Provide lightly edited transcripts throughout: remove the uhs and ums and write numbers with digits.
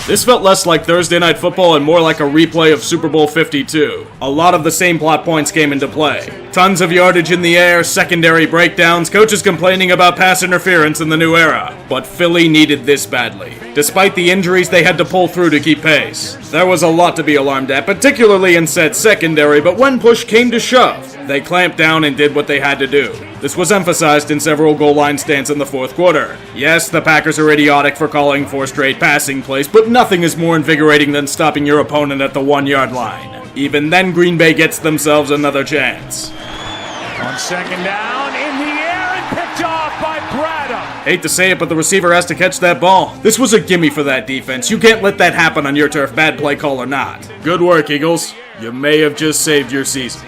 This felt less like Thursday Night Football and more like a replay of Super Bowl 52. A lot of the same plot points came into play. Tons of yardage in the air, secondary breakdowns, coaches complaining about pass interference in the new era. But Philly needed this badly. Despite the injuries, they had to pull through to keep pace. There was a lot to be alarmed at, particularly in said secondary, but when push came to shove, they clamped down and did what they had to do. This was emphasized in several goal line stands in the fourth quarter. Yes, the Packers are idiotic for calling 4 straight passing plays, but nothing is more invigorating than stopping your opponent at the 1-yard line. Even then, Green Bay gets themselves another chance. On second down, in the air and picked off by Bradham. Hate to say it, but the receiver has to catch that ball. This was a gimme for that defense. You can't let that happen on your turf, bad play call or not. Good work, Eagles. You may have just saved your season.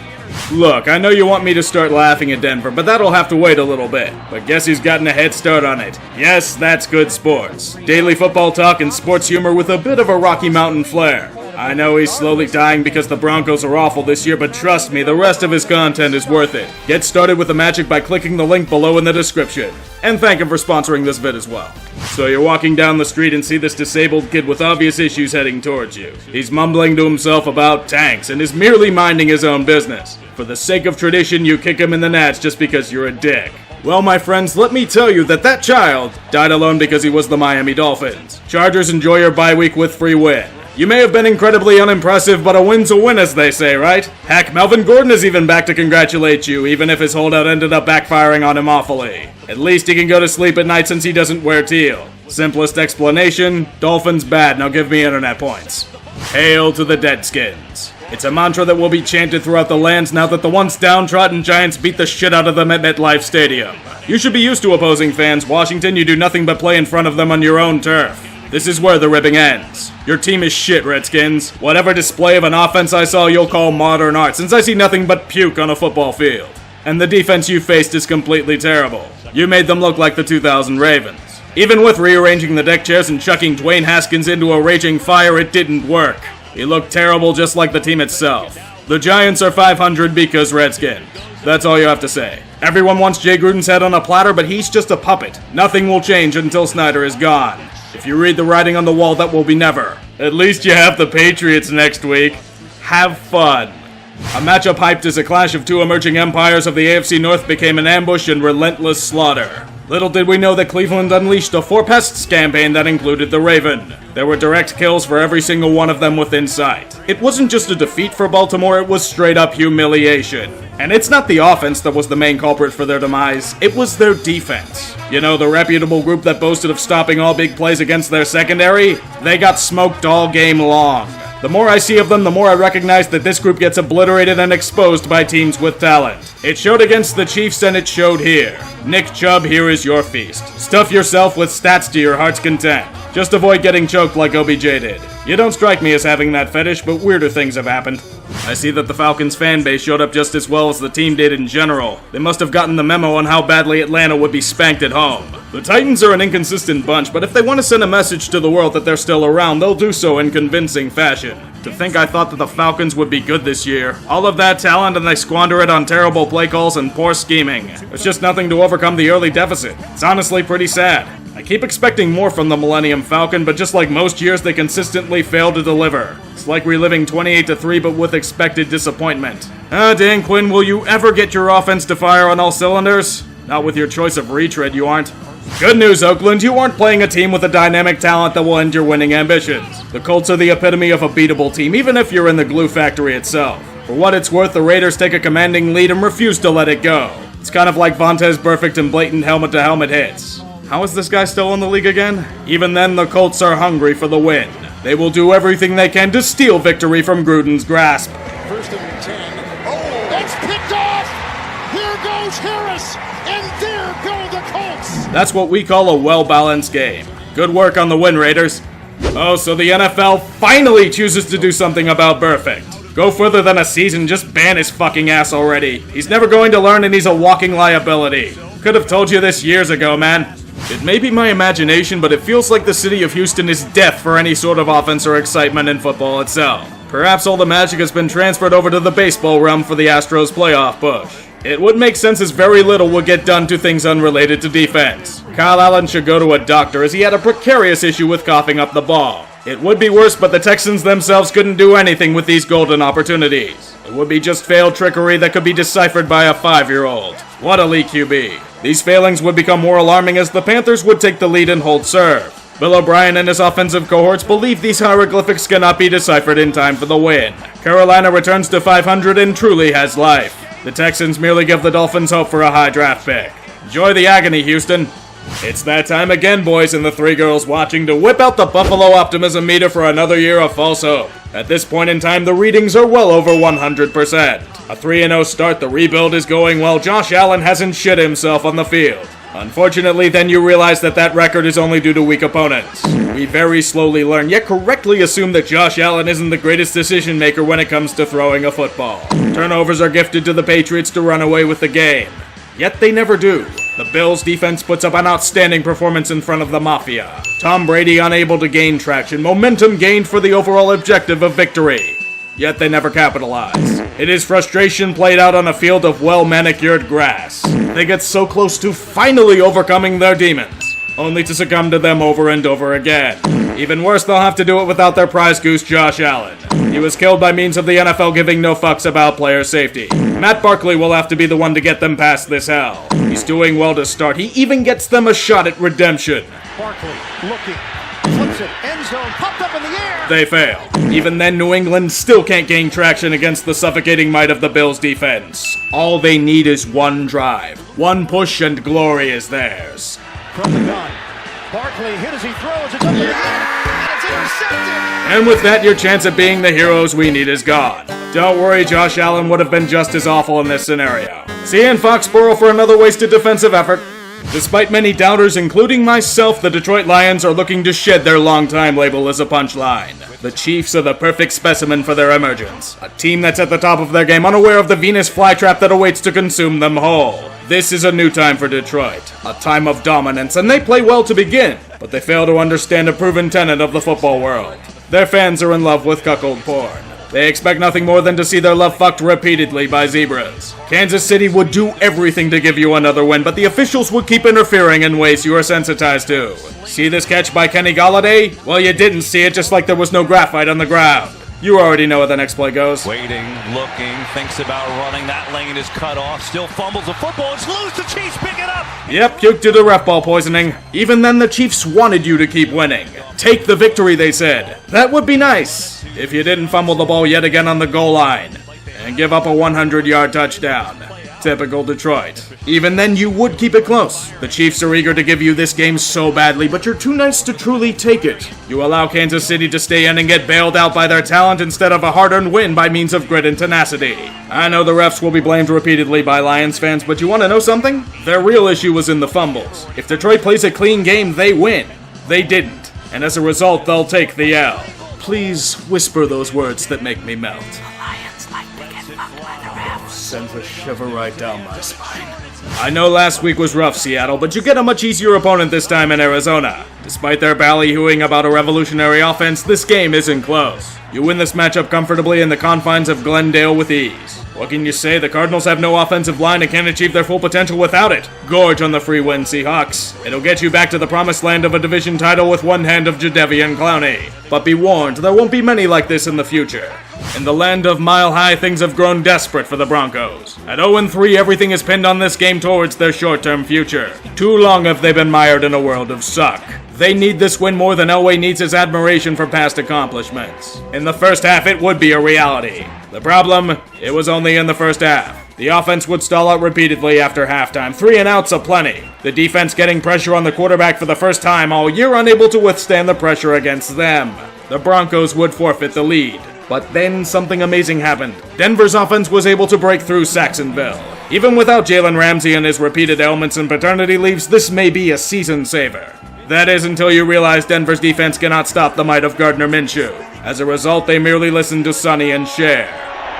Look, I know you want me to start laughing at Denver, but that'll have to wait a little bit. But guess who's gotten a head start on it? Yes, that's good sports. Daily football talk and sports humor with a bit of a Rocky Mountain flair. I know he's slowly dying because the Broncos are awful this year, but trust me, the rest of his content is worth it. Get started with the magic by clicking the link below in the description. And thank him for sponsoring this vid as well. So you're walking down the street and see this disabled kid with obvious issues heading towards you. He's mumbling to himself about tanks and is merely minding his own business. For the sake of tradition, you kick him in the nuts just because you're a dick. Well, my friends, let me tell you that child died alone because he was the Miami Dolphins. Chargers, enjoy your bye week with free win. You may have been incredibly unimpressive, but a win's a win, as they say, right? Heck, Melvin Gordon is even back to congratulate you, even if his holdout ended up backfiring on him awfully. At least he can go to sleep at night since he doesn't wear teal. Simplest explanation, Dolphins bad, now give me internet points. Hail to the Redskins. It's a mantra that will be chanted throughout the lands now that the once downtrodden Giants beat the shit out of them at MetLife Stadium. You should be used to opposing fans. Washington, you do nothing but play in front of them on your own turf. This is where the ribbing ends. Your team is shit, Redskins. Whatever display of an offense I saw, you'll call modern art, since I see nothing but puke on a football field. And the defense you faced is completely terrible. You made them look like the 2000 Ravens. Even with rearranging the deck chairs and chucking Dwayne Haskins into a raging fire, it didn't work. He looked terrible just like the team itself. The Giants are 500 because Redskins. That's all you have to say. Everyone wants Jay Gruden's head on a platter, but he's just a puppet. Nothing will change until Snyder is gone. If you read the writing on the wall, that will be never. At least you have the Patriots next week. Have fun. A matchup hyped as a clash of two emerging empires of the AFC North became an ambush and relentless slaughter. Little did we know that Cleveland unleashed a 4-pests campaign that included the Raven. There were direct kills for every single one of them within sight. It wasn't just a defeat for Baltimore, it was straight up humiliation. And it's not the offense that was the main culprit for their demise, it was their defense. You know, the reputable group that boasted of stopping all big plays against their secondary? They got smoked all game long. The more I see of them, the more I recognize that this group gets obliterated and exposed by teams with talent. It showed against the Chiefs and it showed here. Nick Chubb, here is your feast. Stuff yourself with stats to your heart's content. Just avoid getting choked like OBJ did. You don't strike me as having that fetish, but weirder things have happened. I see that the Falcons fan base showed up just as well as the team did in general. They must have gotten the memo on how badly Atlanta would be spanked at home. The Titans are an inconsistent bunch, but if they want to send a message to the world that they're still around, they'll do so in convincing fashion. To think I thought that the Falcons would be good this year. All of that talent and they squander it on terrible play calls and poor scheming. It's just nothing to overcome the early deficit. It's honestly pretty sad. I keep expecting more from the Millennium Falcon, but just like most years, they consistently fail to deliver. It's like reliving 28-3, but with expected disappointment. Dan Quinn, will you ever get your offense to fire on all cylinders? Not with your choice of retread, you aren't. Good news, Oakland, you aren't playing a team with a dynamic talent that will end your winning ambitions. The Colts are the epitome of a beatable team, even if you're in the glue factory itself. For what it's worth, the Raiders take a commanding lead and refuse to let it go. It's kind of like Vontaze Burfict and blatant helmet-to-helmet hits. How is this guy still in the league again? Even then, the Colts are hungry for the win. They will do everything they can to steal victory from Gruden's grasp. First and 10. Oh, it's picked off! Here goes Harris, and there go the Colts! That's what we call a well-balanced game. Good work on the win, Raiders. Oh, so the NFL finally chooses to do something about Burfict. Go further than a season, just ban his fucking ass already. He's never going to learn and he's a walking liability. Could have told you this years ago, man. It may be my imagination, but it feels like the city of Houston is deaf for any sort of offense or excitement in football itself. Perhaps all the magic has been transferred over to the baseball realm for the Astros' playoff push. It would make sense as very little would get done to things unrelated to defense. Kyle Allen should go to a doctor as he had a precarious issue with coughing up the ball. It would be worse, but the Texans themselves couldn't do anything with these golden opportunities. It would be just failed trickery that could be deciphered by a 5-year-old. What elite QB. These failings would become more alarming as the Panthers would take the lead and hold serve. Bill O'Brien and his offensive cohorts believe these hieroglyphics cannot be deciphered in time for the win. Carolina returns to 500 and truly has life. The Texans merely give the Dolphins hope for a high draft pick. Enjoy the agony, Houston. It's that time again, boys and the three girls watching, to whip out the Buffalo Optimism meter for another year of false hope. At this point in time, the readings are well over 100%. A 3-0 start, the rebuild is going well. Josh Allen hasn't shit himself on the field. Unfortunately, then you realize that record is only due to weak opponents. We very slowly learn, yet correctly assume that Josh Allen isn't the greatest decision maker when it comes to throwing a football. Turnovers are gifted to the Patriots to run away with the game. Yet they never do. The Bills' defense puts up an outstanding performance in front of the Mafia. Tom Brady unable to gain traction, momentum gained for the overall objective of victory. Yet they never capitalize. It is frustration played out on a field of well-manicured grass. They get so close to finally overcoming their demons, only to succumb to them over and over again. Even worse, they'll have to do it without their prize goose, Josh Allen. He was killed by means of the NFL giving no fucks about player safety. Matt Barkley will have to be the one to get them past this hell. He's doing well to start. He even gets them a shot at redemption. Barkley looking, flips it, end zone, popped up in the air. They fail. Even then, New England still can't gain traction against the suffocating might of the Bills' defense. All they need is one drive. One push and glory is theirs. From the gun, Barkley hit as he throws. It's up in the air, and it's intercepted. And with that, your chance at being the heroes we need is gone. Don't worry, Josh Allen would have been just as awful in this scenario. See you in Foxborough for another wasted defensive effort. Despite many doubters, including myself, the Detroit Lions are looking to shed their long-time label as a punchline. The Chiefs are the perfect specimen for their emergence. A team that's at the top of their game, unaware of the Venus flytrap that awaits to consume them whole. This is a new time for Detroit, a time of dominance, and they play well to begin, but they fail to understand a proven tenet of the football world. Their fans are in love with cuckold porn. They expect nothing more than to see their love fucked repeatedly by zebras. Kansas City would do everything to give you another win, but the officials would keep interfering in ways you are sensitized to. See this catch by Kenny Golladay? Well, you didn't see it, just like there was no graphite on the ground. You already know how the next play goes. Waiting, looking, thinks about running. That lane is cut off. Still fumbles the football. It's loose. The Chiefs pick it up. Yep, puked due to refball poisoning. Even then, the Chiefs wanted you to keep winning. Take the victory, they said. That would be nice if you didn't fumble the ball yet again on the goal line and give up a 100-yard touchdown. Typical Detroit. Even then, you would keep it close. The Chiefs are eager to give you this game so badly, but you're too nice to truly take it. You allow Kansas City to stay in and get bailed out by their talent instead of a hard-earned win by means of grit and tenacity. I know the refs will be blamed repeatedly by Lions fans, but you want to know something? Their real issue was in the fumbles. If Detroit plays a clean game, they win. They didn't, and as a result, they'll take the L. Please whisper those words that make me melt. Sends a shiver right down my spine. I know last week was rough, Seattle, but you get a much easier opponent this time in Arizona. Despite their ballyhooing about a revolutionary offense, this game isn't close. You win this matchup comfortably in the confines of Glendale with ease. What can you say? The Cardinals have no offensive line and can't achieve their full potential without it. Gorge on the free win, Seahawks. It'll get you back to the promised land of a division title with one hand of Jadeveon Clowney. But be warned, there won't be many like this in the future. In the land of Mile High, things have grown desperate for the Broncos. At 0-3, everything is pinned on this game towards their short-term future. Too long have they been mired in a world of suck. They need this win more than Elway needs his admiration for past accomplishments. In the first half, it would be a reality. The problem, it was only in the first half. The offense would stall out repeatedly after halftime. 3 and outs aplenty. The defense getting pressure on the quarterback for the first time all year, unable to withstand the pressure against them. The Broncos would forfeit the lead. But then something amazing happened. Denver's offense was able to break through Saxonville. Even without Jalen Ramsey and his repeated ailments and paternity leaves, this may be a season saver. That is until you realize Denver's defense cannot stop the might of Gardner Minshew. As a result, they merely listen to Sonny and Cher.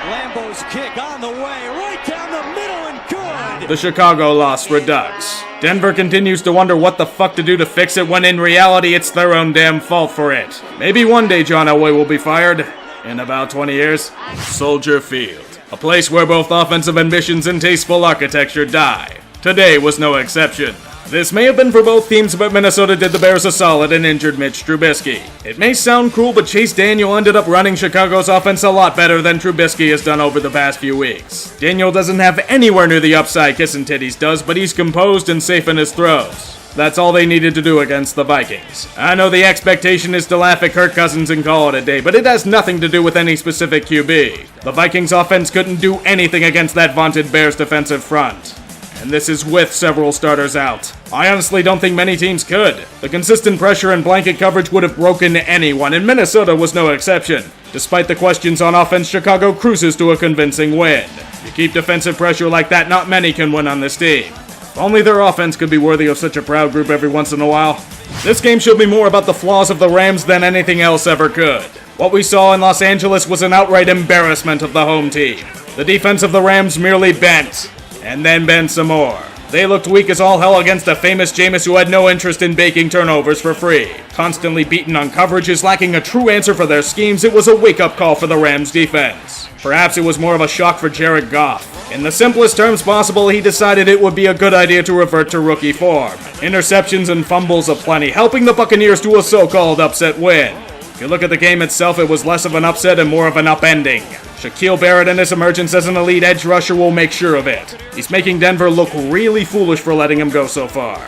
Lambeau's kick on the way, right down the middle and good. The Chicago loss redux. Denver continues to wonder what the fuck to do to fix it when in reality it's their own damn fault for it. Maybe one day John Elway will be fired. in about 20 years? Soldier Field. A place where both offensive ambitions and tasteful architecture die. Today was no exception. This may have been for both teams, but Minnesota did the Bears a solid and injured Mitch Trubisky. It may sound cruel, but Chase Daniel ended up running Chicago's offense a lot better than Trubisky has done over the past few weeks. Daniel doesn't have anywhere near the upside Kissin' Titties does, but he's composed and safe in his throws. That's all they needed to do against the Vikings. I know the expectation is to laugh at Kirk Cousins and call it a day, but it has nothing to do with any specific QB. The Vikings offense couldn't do anything against that vaunted Bears defensive front. And this is with several starters out. I honestly don't think many teams could. The consistent pressure and blanket coverage would have broken anyone, and Minnesota was no exception. Despite the questions on offense, Chicago cruises to a convincing win. You keep defensive pressure like that, not many can win on this team. If only their offense could be worthy of such a proud group every once in a while. This game showed me more about the flaws of the Rams than anything else ever could. What we saw in Los Angeles was an outright embarrassment of the home team. The defense of the Rams merely bent. And then bent some more. They looked weak as all hell against a famous Jameis who had no interest in baking turnovers for free. Constantly beaten on coverages, lacking a true answer for their schemes, it was a wake-up call for the Rams defense. Perhaps it was more of a shock for Jared Goff. In the simplest terms possible, he decided it would be a good idea to revert to rookie form. Interceptions and fumbles aplenty, helping the Buccaneers to a so-called upset win. If you look at the game itself, it was less of an upset and more of an upending. Shaquille Barrett and his emergence as an elite edge rusher will make sure of it. He's making Denver look really foolish for letting him go so far.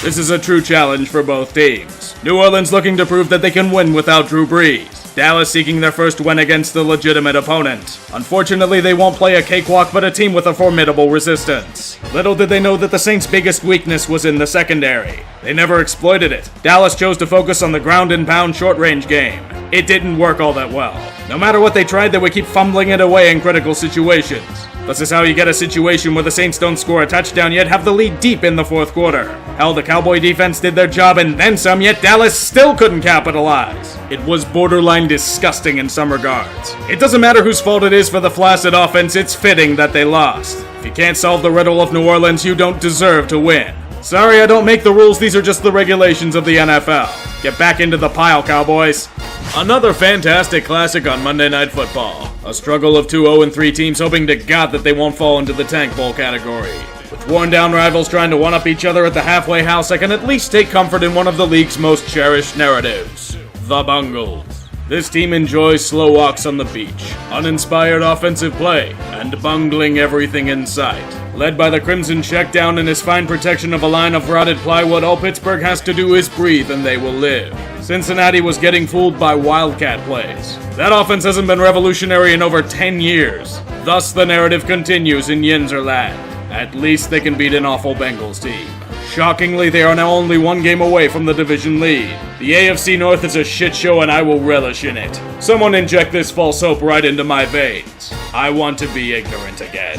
This is a true challenge for both teams. New Orleans looking to prove that they can win without Drew Brees. Dallas seeking their first win against the legitimate opponent. Unfortunately, they won't play a cakewalk, but a team with a formidable resistance. Little did they know that the Saints' biggest weakness was in the secondary. They never exploited it. Dallas chose to focus on the ground and pound short-range game. It didn't work all that well. No matter what they tried, they would keep fumbling it away in critical situations. This is how you get a situation where the Saints don't score a touchdown yet have the lead deep in the fourth quarter. Hell, the Cowboy defense did their job and then some, yet Dallas still couldn't capitalize. It was borderline disgusting in some regards. It doesn't matter whose fault it is for the flaccid offense, it's fitting that they lost. If you can't solve the riddle of New Orleans, you don't deserve to win. Sorry, I don't make the rules, these are just the regulations of the NFL. Get back into the pile, Cowboys. Another fantastic classic on Monday Night Football. A struggle of two 0-3 teams hoping to God that they won't fall into the tank bowl category. With worn-down rivals trying to one-up each other at the halfway house, I can at least take comfort in one of the league's most cherished narratives. The Bungles. This team enjoys slow walks on the beach, uninspired offensive play, and bungling everything in sight. Led by the Crimson checkdown and his fine protection of a line of rotted plywood, all Pittsburgh has to do is breathe and they will live. Cincinnati was getting fooled by wildcat plays. That offense hasn't been revolutionary in over 10 years. Thus the narrative continues in Yinzerland. At least they can beat an awful Bengals team. Shockingly, they are now only one game away from the division lead. The AFC North is a shit show and I will relish in it. Someone inject this false hope right into my veins. I want to be ignorant again.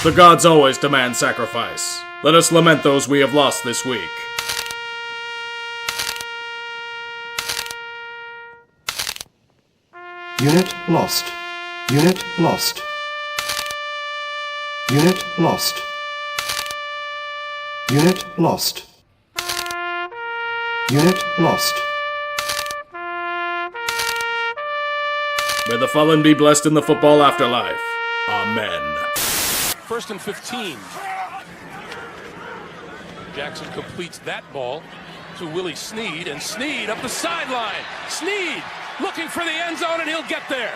The gods always demand sacrifice. Let us lament those we have lost this week. Unit lost. Unit lost. Unit lost. Unit lost. Unit lost. May the fallen be blessed in the football afterlife. Amen. 1st and 15. Jackson completes that ball to Willie Snead, and Snead up the sideline. Snead looking for the end zone, and he'll get there.